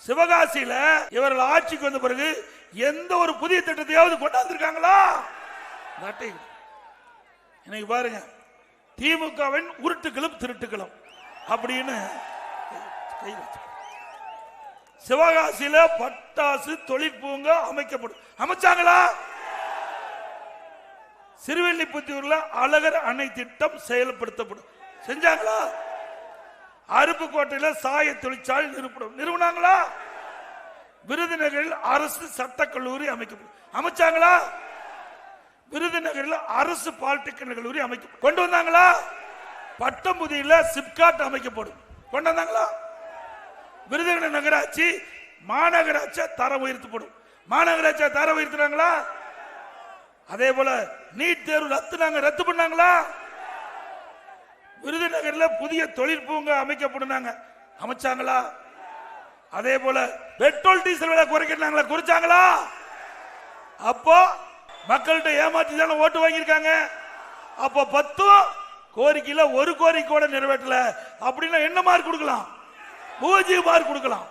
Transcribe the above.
சிவகாசியில இவர்கள் ஆட்சிக்கு வந்த பிறகு எந்த ஒரு புதிய திட்டத்தையாவது கொண்டாந்துருக்காங்களா? இன்னைக்கு பாருங்க, திமுகவின் உருட்டுகளும் திருட்டுகளும் அப்படின்னு சிவகாசியில பட்டாசு தொழிற்பூங்கா அமைக்கப்படும். அமைச்சாங்களா? சிறுவெல்லிபுத்தூர்ல அழகர் அணை திட்டம் செயல்படுத்தப்படும். செஞ்சாங்களா? அருப்புக்கோட்டையில சாய தொழிற்சாலை நிறுவனாங்களா? விருதுநகரில் அரசு சட்டக்கல்லூரி அமைக்கப்படும். அமைச்சாங்களா? விருதுநகரில் அரசு பாலிடெக்னிக் கல்லூரி அமைக்கப்படும். கொண்டு வந்தாங்களா? பட்டம்புதியில சிப்காட் அமைக்கப்படும். கொண்டு வந்தாங்களா? விருதுநகர் நகராட்சி மாநகராட்சி தரம் உயர்த்தப்படும். மாநகராட்சி தரம் உயர்த்தினாங்களா? அதே போல நீட் தேர்வு ரத்து பண்ணாங்களா? விருதுநகரில் புதிய தொழிற்பூங்கா அமைக்கப்படும். அமைச்சாங்களா? அதே போல பெட்ரோல் டீசல் விலை குறைக்கிறாங்களா? குறைச்சாங்களா? அப்போ மக்கள்கிட்ட ஏமாற்றி தானே ஓட்டு வாங்கியிருக்காங்க. அப்போ 10 கோரிக்கையில ஒரு கோரிக்கை கூட நிறைவேற்றல அப்படின்னா என்ன மார்க் கொடுக்கலாம்? 0 மார்க் கொடுக்கலாம்.